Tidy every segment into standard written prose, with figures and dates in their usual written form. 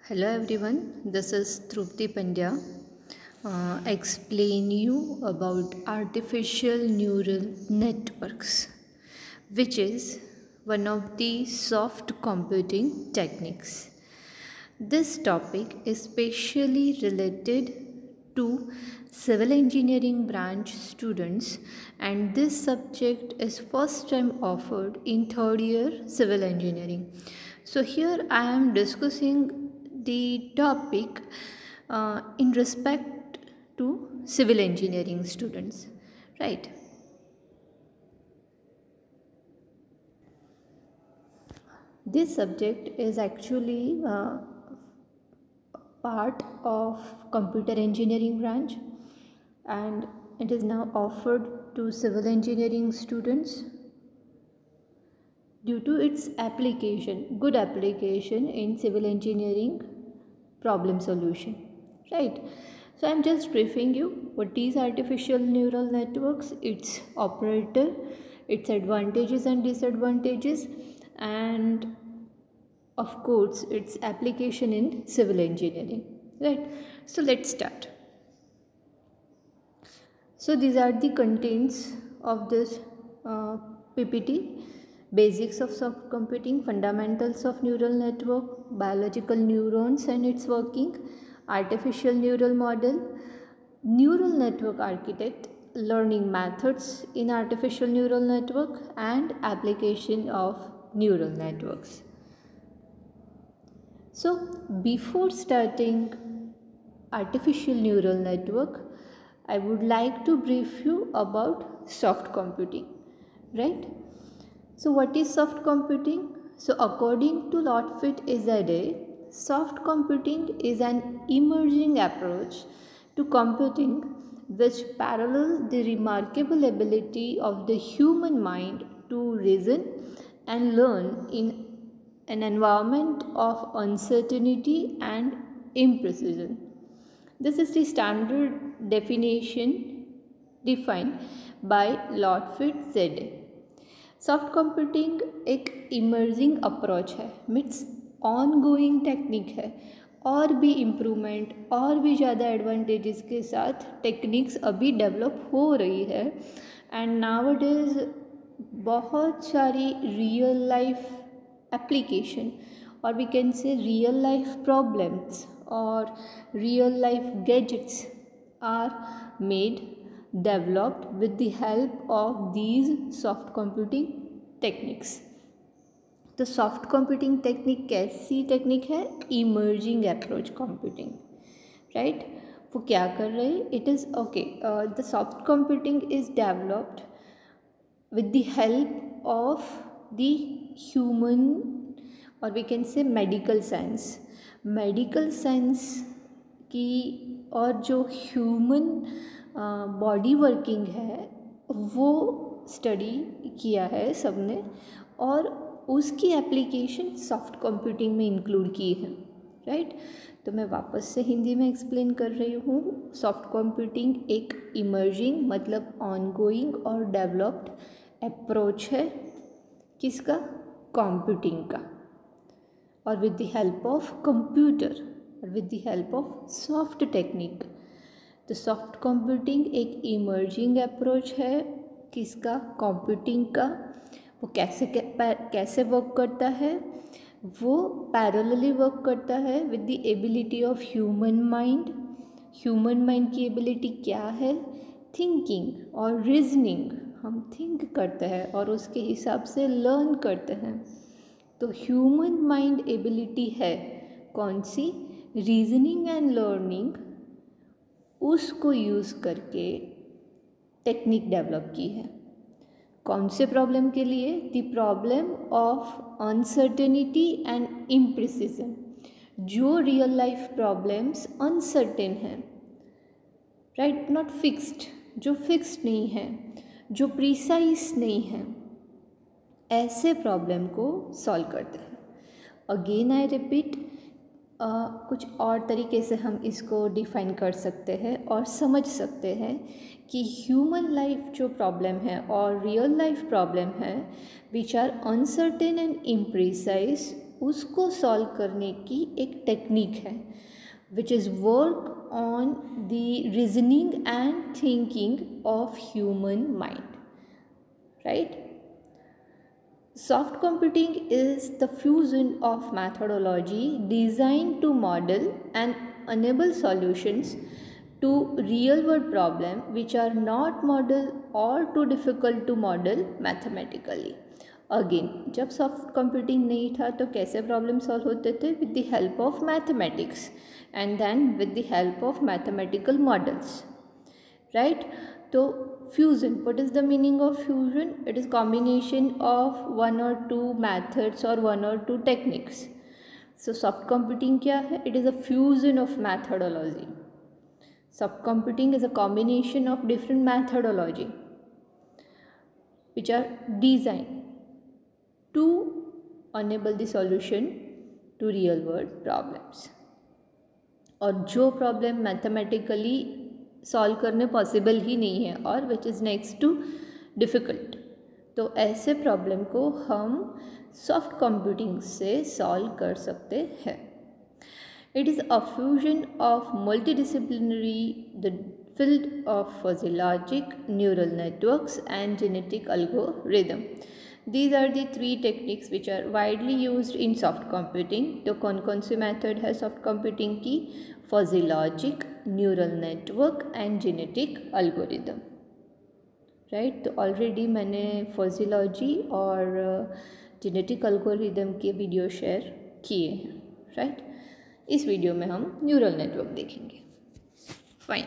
Hello everyone, this is Trupti Pandya. Explain you about artificial neural networks, which is one of the soft computing techniques. This topic is specially related to civil engineering branch students, and this subject is first time offered in third year civil engineering. So here I am discussing the topic in respect to civil engineering students, right? This subject is actually part of computer engineering branch, and it is now offered to civil engineering students due to its good application in civil engineering problem solution, right? So I'm just briefing you what is artificial neural networks, its operator, its advantages and disadvantages, and of course its application in civil engineering, right? So let's start. So these are the contents of this PPT. Basics of soft computing, fundamentals of neural network, biological neurons and its working, artificial neural model, neural network architect, learning methods in artificial neural network, and application of neural networks. So before starting artificial neural network, I would like to brief you about soft computing, right? So what is soft computing? So according to Lotfit Izadeh, soft computing is an emerging approach to computing which parallels the remarkable ability of the human mind to reason and learn in an environment of uncertainty and imprecision. This is the standard definition defined by Lotfit Izadeh. Soft computing एक emerging approach है, means on going technique है, और भी improvement और भी ज़्यादा advantages के साथ टेक्निक्स अभी डेवलप हो रही है. एंड नाउअडेज बहुत सारी रियल लाइफ एप्लीकेशन और we can say real life problems और real life gadgets are made developed with the help of these soft computing techniques. तो सॉफ्ट कंप्यूटिंग टेक्निक कैसी टेक्निक है? Emerging approach computing, right? वो क्या कर रहे हैं? It is okay, the soft computing is developed with the help of the human or we can say medical science की और जो ह्यूमन बॉडी वर्किंग है वो स्टडी किया है सबने, और उसकी एप्लीकेशन सॉफ्ट कंप्यूटिंग में इंक्लूड की है, राइट? तो मैं वापस से हिंदी में एक्सप्लेन कर रही हूँ. सॉफ्ट कंप्यूटिंग एक इमर्जिंग मतलब ऑनगोइंग और डेवलप्ड अप्रोच है, किसका? कंप्यूटिंग का, और with the help of computer और with the help of soft technique. तो सॉफ्ट कंप्यूटिंग एक इमर्जिंग अप्रोच है, किसका? कंप्यूटिंग का. वो कैसे वर्क करता है? वो पैरेलली वर्क करता है with the ability of human mind. Human mind की एबिलिटी क्या है? थिंकिंग और रीजनिंग. हम थिंक करते हैं और उसके हिसाब से लर्न करते हैं. तो ह्यूमन माइंड एबिलिटी है कौन सी? Reasoning and learning. उसको यूज़ करके टेक्निक डेवलप की है. कौन से प्रॉब्लम के लिए? The problem of uncertainty and imprecision. जो रियल लाइफ प्रॉब्लम्स अनसर्टेन हैं, राइट, नॉट फिक्स्ड, जो फिक्स्ड नहीं है, जो प्रिसाइज नहीं है, ऐसे प्रॉब्लम को सॉल्व करते हैं. अगेन आई रिपीट, कुछ और तरीके से हम इसको डिफ़ाइन कर सकते हैं और समझ सकते हैं कि ह्यूमन लाइफ जो प्रॉब्लम है और रियल लाइफ प्रॉब्लम है विच आर अनसर्टेन एंड इम्प्रिसाइज, उसको सॉल्व करने की एक टेक्निक है which is work on the reasoning and thinking of human mind, right. Soft computing is the fusion of methodology designed to model and enable solutions to real world problems which are not modeled or too difficult to model mathematically. Again, जब soft computing नहीं था तो कैसे problem solve होते थे? With the help of mathematics and then with the help of mathematical models, right. तो fusion, what is the meaning of fusion? It is combination of one or two methods or one or two techniques. So soft computing क्या है? It is a fusion of methodology. Soft computing is a combination of different methodology which are designed to enable the solution to real world problems. और जो problem mathematically solve करने possible ही नहीं है और which is next too difficult, तो ऐसे problem को हम सॉफ्ट कंप्यूटिंग से सॉल्व कर सकते हैं. It is a fusion of multidisciplinary the field of fuzzy logic, neural networks and genetic algorithm. These are the three techniques which are widely used in soft computing. तो कौन कौन सी method है soft computing की? Fuzzy logic, neural network and genetic algorithm, right. तो already मैंने fuzzy logy और genetic algorithm के video share किए हैं, राइट. इस वीडियो में हम न्यूरल नेटवर्क देखेंगे. Fine.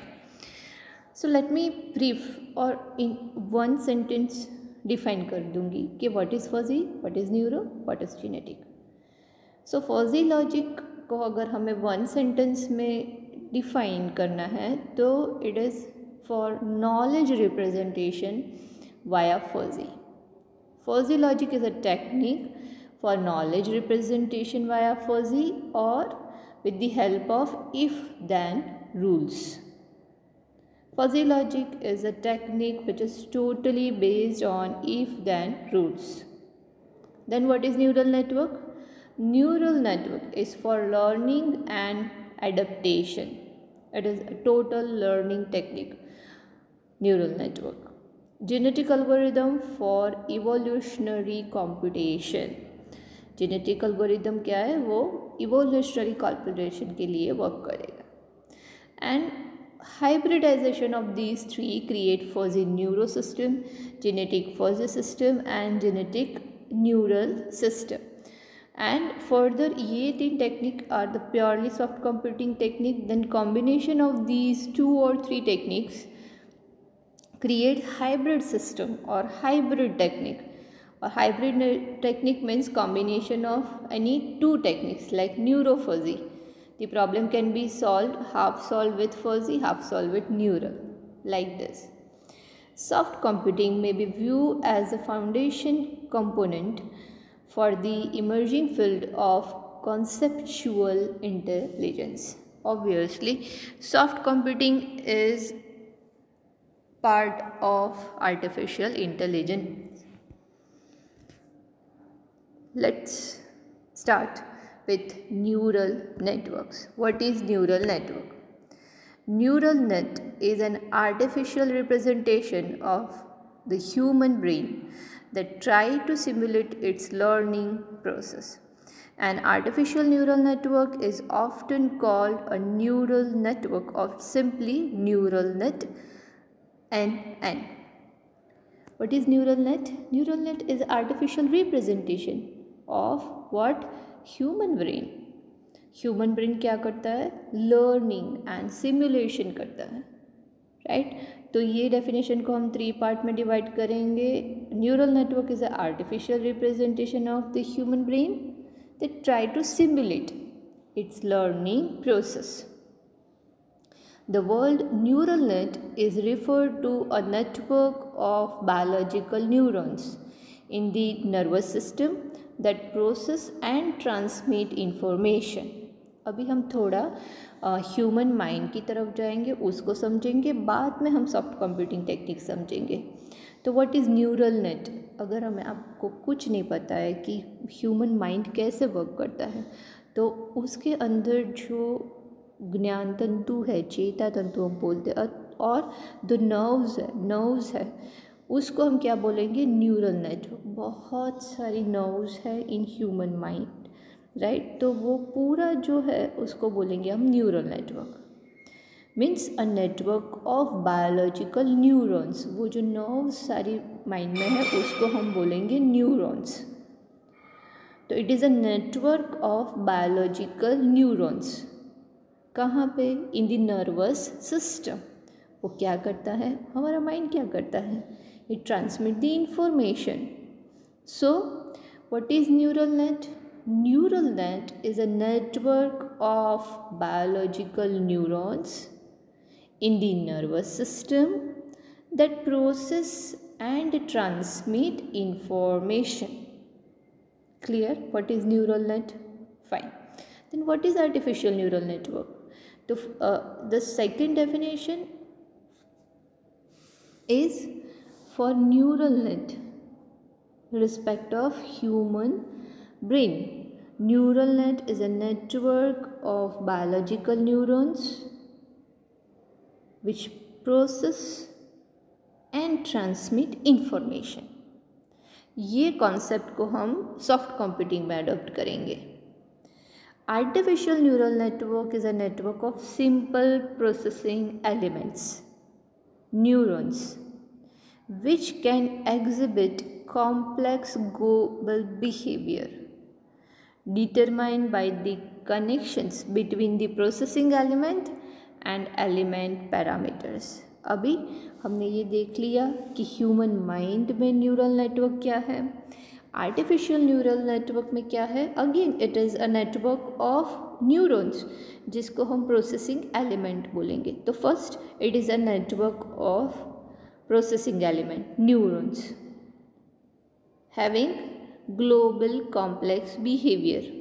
So let me brief और इन वन सेंटेंस डिफाइन कर दूंगी कि what is fuzzy, what is neuro, what is genetic. So fuzzy logic को अगर हमें वन सेंटेंस में डिफाइन करना है तो it is for knowledge representation via fuzzy. Fuzzy logic is a technique for knowledge representation via fuzzy और with the help of if-then rules. Fuzzy logic is a technique which is totally based on if-then rules. Then what is neural network? Neural network is for learning and adaptation. It is a total learning technique. Neural network. Genetic algorithm for evolutionary computation. Genetic algorithm क्या है? वो evolutionary computation के लिए work करेगा. And hybridization of these three create fuzzy neuro system, genetic fuzzy system and genetic neural system. And further ये तीन technique are the purely soft computing technique. Then combination of these 2 or 3 techniques create hybrid system और hybrid technique. Or hybrid technique means combination of any 2 techniques like neurofuzzy. The problem can be solved, half solved with fuzzy, half solved with neural, like this. Soft computing may be viewed as a foundation component for the emerging field of conceptual intelligence. Obviously, soft computing is part of artificial intelligence. Let's start with neural networks. What is neural network? Neural net is an artificial representation of the human brain that try to simulate its learning process. An artificial neural network is often called a neural network or simply neural net, NN. What is neural net? Neural net is artificial representation of what? Human brain. Human brain क्या करता है? Learning and simulation करता है, right? तो ये definition को हम 3 part में डिवाइड करेंगे. Neural network is an artificial representation of the human brain that try to simulate its learning process. The word neural net is referred to a network of biological neurons in the nervous system that process and transmit information. अभी हम थोड़ा human mind की तरफ जाएंगे, उसको समझेंगे, बाद में हम सॉफ्ट कंप्यूटिंग टेक्निक समझेंगे. तो व्हाट इज़ न्यूरल नेट? अगर हमें आपको कुछ नहीं पता है कि ह्यूमन माइंड कैसे वर्क करता है, तो उसके अंदर जो ज्ञान तंतु है, चेता तंतु हम बोलते हैं, और जो नर्व्स है उसको हम क्या बोलेंगे, न्यूरल नेटवर्क। बहुत सारी नर्व्स है इन ह्यूमन माइंड, राइट। तो वो पूरा जो है उसको बोलेंगे हम neural network. Means a network of biological neurons. वो जो नर्व्स सारी माइंड में है उसको हम बोलेंगे न्यूरॉन्स। तो it is a network of biological neurons. कहाँ पे, इन द नर्वस सिस्टम। वो क्या करता है, हमारा माइंड क्या करता है, it transmit the information. So what is neural net? Neural net is a network of biological neurons in the nervous system that process and transmit information. Clear? What is neural net? Fine. Then what is artificial neural network? The second definition is for neural net respect of human brain. Neural net is a network of biological neurons which process and transmit information. ये concept को हम soft computing में adopt करेंगे। Artificial neural network is a network of simple processing elements, neurons, which can exhibit complex global behavior determined by the connections between the processing element and element parameters. अभी हमने ये देख लिया कि human mind में neural network क्या है, artificial neural network में क्या है। Again it is a network of neurons जिसको हम प्रोसेसिंग एलिमेंट बोलेंगे। तो first it is a network of processing element, neurons having global complex behaviour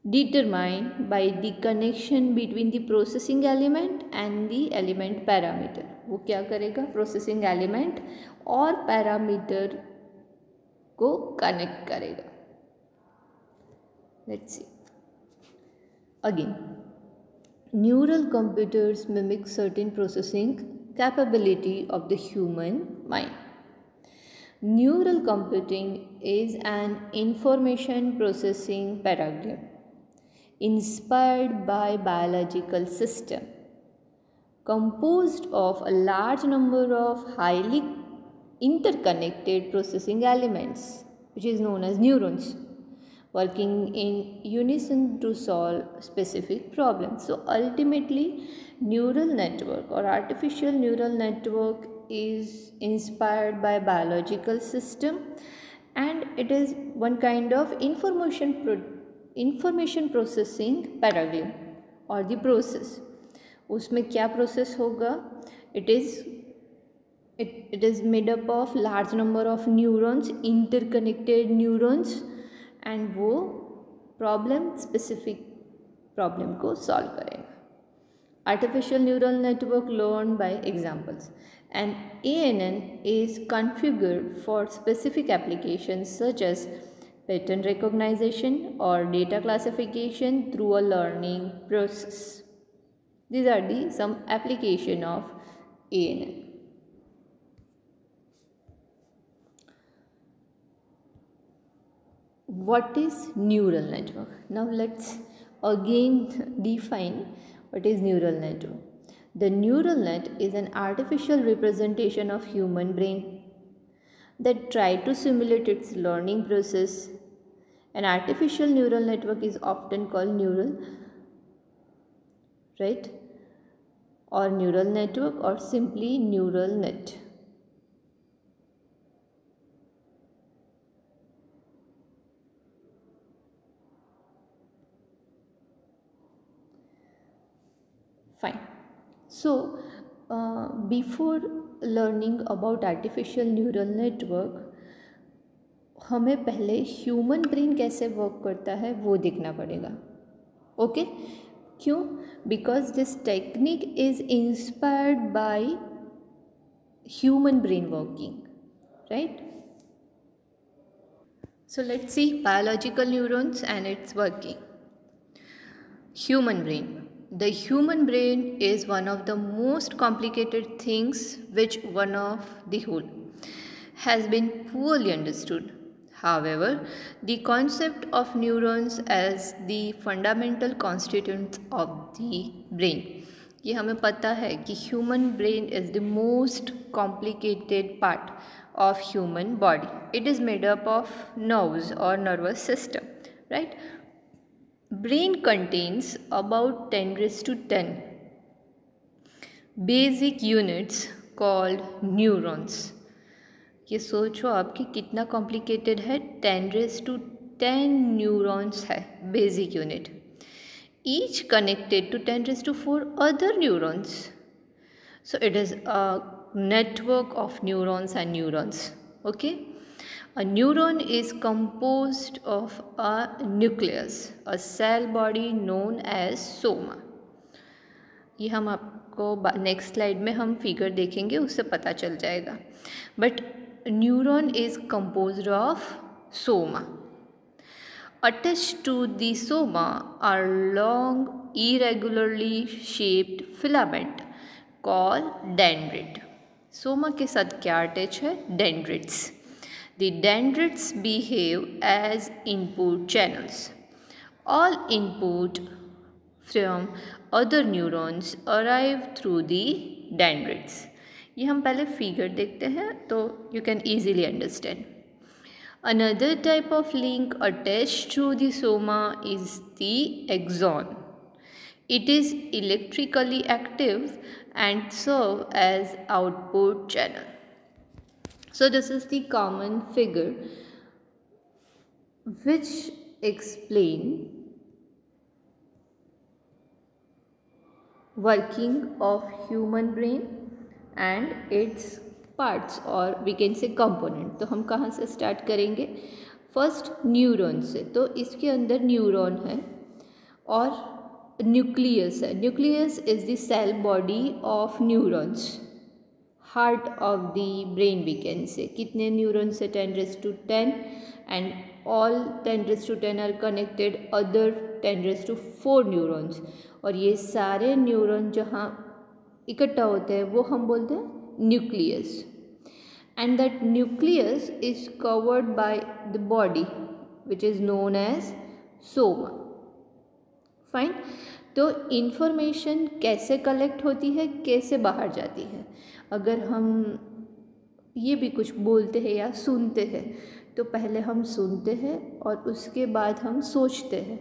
determined by the connection between the processing element and the element parameter। वो क्या करेगा, processing element और parameter को connect करेगा। Let's see again, neural computers mimic certain processing capability of the human mind. Neural computing is an information processing paradigm inspired by biological system composed of a large number of highly interconnected processing elements, which is known as neurons, working in unison to solve specific problems. So ultimately neural network or artificial neural network is inspired by biological system, and it is one kind of information processing paradigm और the process. उसमें क्या process होगा, it is made up of large number of neurons, interconnected neurons, and वो problem specific problem को solve करेगा। Artificial neural network learn by examples and ANN is configured for specific applications such as pattern recognition or data classification through a learning process. These are some application of ANN. What is neural network? Now let's again define what is neural network. The neural net is an artificial representation of human brain that try to simulate its learning process. An artificial neural network is often called neural, right, or neural network, or simply neural net. Fine. So before learning about artificial neural network, हमें पहले human brain कैसे work करता है वो देखना पड़ेगा। Okay, क्यों? Because this technique is inspired by human brain working. right? So let's see biological neurons and its working. Human brain. The human brain is one of the most complicated things which one of the whole has been poorly understood. However, the concept of neurons as the fundamental constituents of the brain, ये हमें पता है कि human brain is the most complicated part of human body. It is made up of nerves or nervous system, right? Brain contains about 10 raised to 10 basic units called neurons. ये सोचो आपकी कितना complicated है, 10 raised to 10 न्यूरॉन्स है basic unit, each connected to 10 raised to 4 other neurons. So it is a network of neurons and neurons. Okay, a neuron is composed of a nucleus, a cell body known as soma. ये हम आपको next slide में हम figure देखेंगे, उससे पता चल जाएगा. But neuron is composed of soma. Attached to the soma are long irregularly shaped filament called dendrit. Soma के साथ क्या अटैच है? Dendrites. The dendrites behave as input channels. All input from other neurons arrive through the dendrites. ये हम पहले figure देखते हैं तो you can easily understand. Another type of link attach to the soma is the axon. It is electrically active and serve as output channel. So this is the common figure which explain working of human brain and its parts or we can say component. तो हम कहाँ से start करेंगे? First neuron से. तो इसके अंदर neuron है और न्यूक्लियस है. Nucleus is the cell body of neurons, heart of the brain we can say. कितने न्यूरॉन्स है? 10 raised to 10 and all 10 raised to 10 are connected other 10 raised to 4 neurons. और ये सारे न्यूरॉन जहाँ इकट्ठा होते हैं वो हम बोलते हैं nucleus. And that nucleus is covered by the body which is known as soma. Fine. तो इन्फॉर्मेशन कैसे कलेक्ट होती है, कैसे बाहर जाती है? अगर हम ये भी कुछ बोलते हैं या सुनते हैं तो पहले हम सुनते हैं और उसके बाद हम सोचते हैं.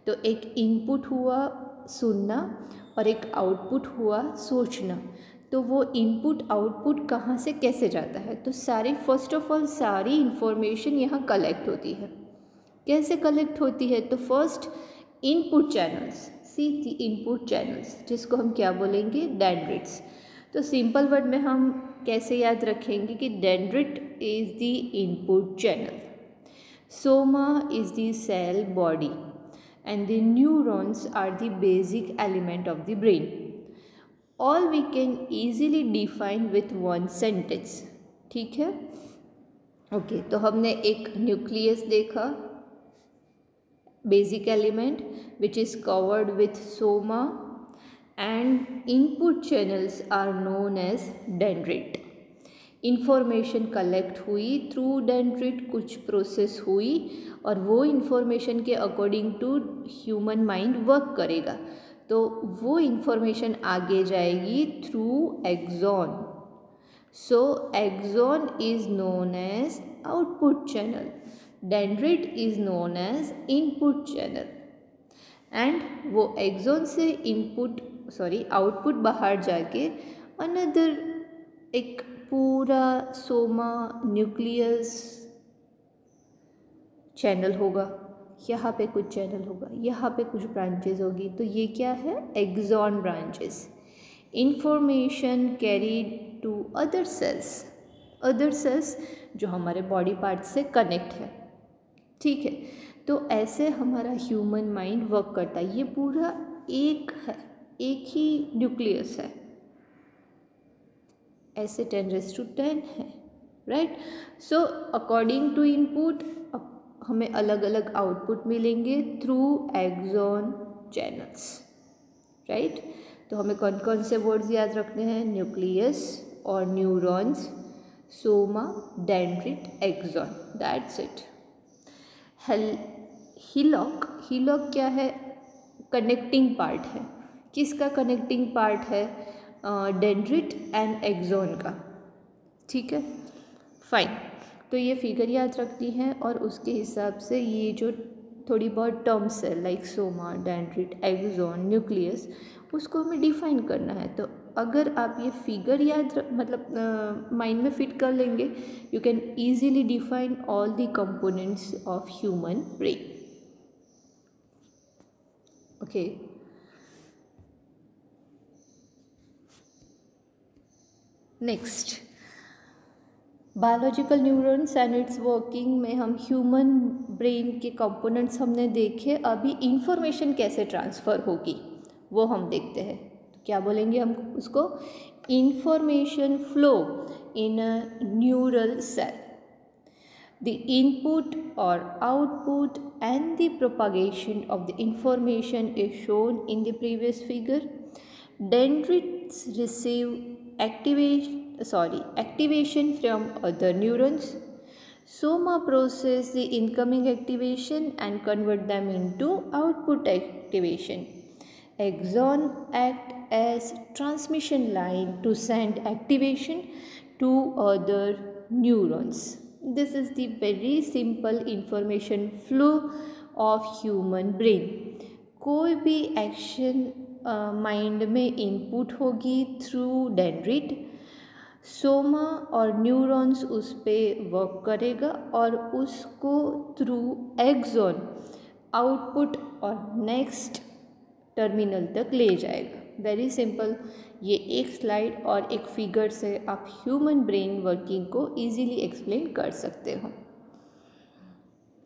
तो एक इनपुट हुआ सुनना और एक आउटपुट हुआ सोचना. तो वो इनपुट आउटपुट कहाँ से कैसे जाता है? तो सारी फर्स्ट ऑफ ऑल सारी इन्फॉर्मेशन यहाँ कलेक्ट होती है. कैसे कलेक्ट होती है? तो फर्स्ट इनपुट चैनल्स. सी दी इनपुट चैनल्स जिसको हम क्या बोलेंगे? डेंड्रिट्स. तो सिंपल वर्ड में हम कैसे याद रखेंगे कि dendrite is the input channel, soma is the cell body and the neurons are the basic element of the brain. All we can easily define with one sentence. ठीक है. ओके, तो हमने एक न्यूक्लियस देखा, basic element which is covered with soma, and input channels are known as dendrit. Information collect हुई through dendrite, कुछ process हुई और वो इंफॉर्मेशन के according to human mind work करेगा. तो वो इंफॉर्मेशन आगे जाएगी through axon. So axon is known as output channel. Dendrite is known as input channel. And वो एक्सॉन से आउटपुट बाहर जाके अनदर एक पूरा सोमा न्यूक्लियस चैनल होगा. यहाँ पे कुछ चैनल होगा, यहाँ पे कुछ ब्रांचेस होगी. तो ये क्या है? Axon branches. Information carried to other cells जो हमारे बॉडी पार्ट से कनेक्ट है. ठीक है. तो ऐसे हमारा ह्यूमन माइंड वर्क करता है. ये पूरा एक है, एक ही न्यूक्लियस है. ऐसे 10 raised to 10 है. Right. So according to input हमें अलग अलग आउटपुट मिलेंगे थ्रू एक्सॉन चैनल्स, राइट। तो हमें कौन कौन से वर्ड्स याद रखने हैं, न्यूक्लियस और neurons, soma, dendrite, axon, that's it. Hillock क्या है, कनेक्टिंग पार्ट है। किसका कनेक्टिंग पार्ट है, डेंड्रिट एंड एक्सॉन का, ठीक है, फाइन। तो ये फिगर याद रखती हैं और उसके हिसाब से ये जो थोड़ी बहुत टर्म्स है like Soma, dendrite, axon, nucleus, उसको हमें डिफाइन करना है। तो अगर आप ये फिगर मतलब माइंड में फिट कर लेंगे, you can easily define all the components of human brain. Okay, next biological neurons and it's working में हम ह्यूमन ब्रेन के कंपोनेंट्स हमने देखे। अभी इंफॉर्मेशन कैसे ट्रांसफ़र होगी वो हम देखते हैं। तो क्या बोलेंगे हम उसको, information flow in a neural cell, the input or output and the propagation of the information is shown in the previous figure. Dendrites receive activation from other neurons. Soma process the incoming activation and convert them into output activation. Axon act as transmission line to send activation to other neurons. This is the very simple information flow of human brain. कोई भी action mind में input होगी through dendrite, soma और neurons उस पर work करेगा और उसको थ्रू एक्सॉन आउटपुट और नेक्स्ट टर्मिनल तक ले जाएगा। Very simple. ये एक स्लाइड और एक फिगर से आप ह्यूमन ब्रेन वर्किंग को इजीली एक्सप्लेन कर सकते हो।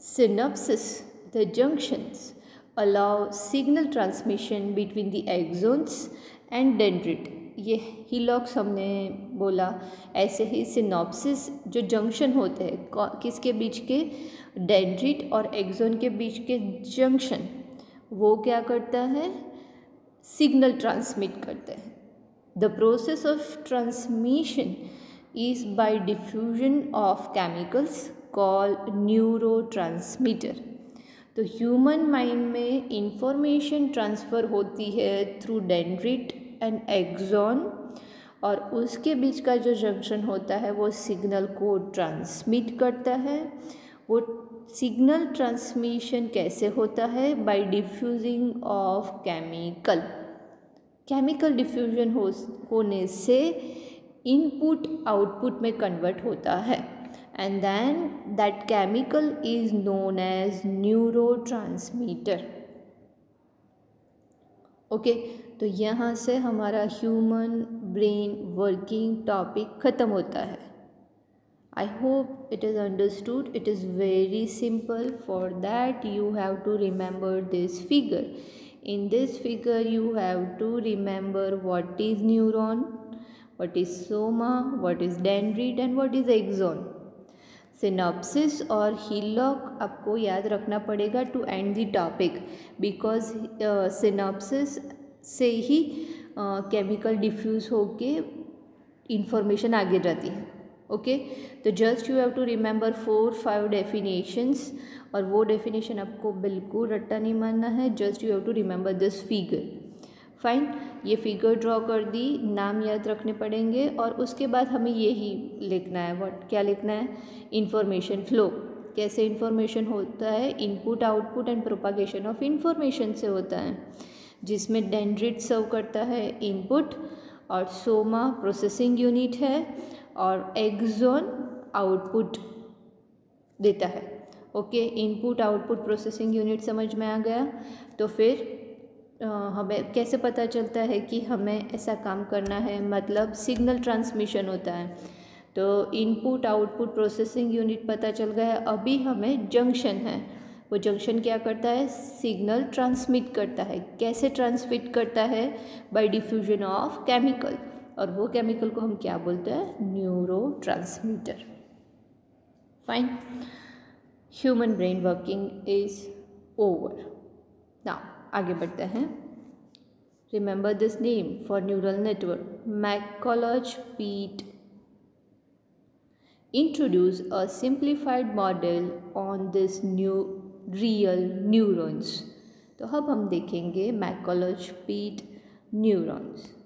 Synapses, the junctions allow signal transmission between the axons and dendrite. ये हीलॉक्स हमने बोला, ऐसे ही सिनॉप्सिस जो जंक्शन होते हैं किसके बीच के, डेंड्रिट और एक्सॉन के बीच के जंक्शन, वो क्या करता है, सिग्नल ट्रांसमिट करते हैं। The process of transmission is by diffusion of chemicals called neurotransmitter. तो ह्यूमन माइंड में इंफॉर्मेशन ट्रांसफ़र होती है थ्रू डेंड्रिट एंड एक्सॉन और उसके बीच का जो जंक्शन होता है वो सिग्नल को ट्रांसमिट करता है। वो सिग्नल ट्रांसमिशन कैसे होता है, by diffusing of chemical diffusion होने से इनपुट आउटपुट में कन्वर्ट होता है and then that chemical is known as neurotransmitter. Okay, तो यहाँ से हमारा ह्यूमन ब्रेन वर्किंग टॉपिक ख़त्म होता है। I hope it is understood. It is very simple. For that you have to remember this figure. In this figure you have to remember what is neuron, what is soma, what is dendrit and what is axon. Synopsis और हीलॉक आपको याद रखना पड़ेगा to end the topic because synopsis से ही chemical diffuse होके information आगे जाती है। ओके, तो just you have to remember 4-5 definitions और वो डेफिनेशन आपको बिल्कुल रट्टा नहीं मारना है। Just you have to remember this figure. Fine, ये फिगर ड्रॉ कर दी, नाम याद रखने पड़ेंगे और उसके बाद हमें यही लिखना है। क्या लिखना है, इंफॉर्मेशन फ्लो। कैसे इंफॉर्मेशन होता है, input output and propagation of information से होता है, जिसमें डेंड्रिट सर्व करता है इनपुट और सोमा प्रोसेसिंग यूनिट है और एक्सॉन आउटपुट देता है। Okay, input output processing unit समझ में आ गया। तो फिर हमें कैसे पता चलता है कि हमें ऐसा काम करना है, मतलब सिग्नल ट्रांसमिशन होता है। तो इनपुट आउटपुट प्रोसेसिंग यूनिट पता चल गया। अभी हमें जंक्शन है, वो जंक्शन क्या करता है, सिग्नल ट्रांसमिट करता है। कैसे ट्रांसमिट करता है, बाय डिफ्यूजन ऑफ केमिकल, और वो केमिकल को हम क्या बोलते हैं, neurotransmitter. Fine, human brain working is over. Now आगे बढ़ते हैं। Remember this name for neural network, McCulloch Pitts introduce a simplified model on this new real neurons। तो अब हम देखेंगे मैककॉलज-पीट न्यूरॉन्स।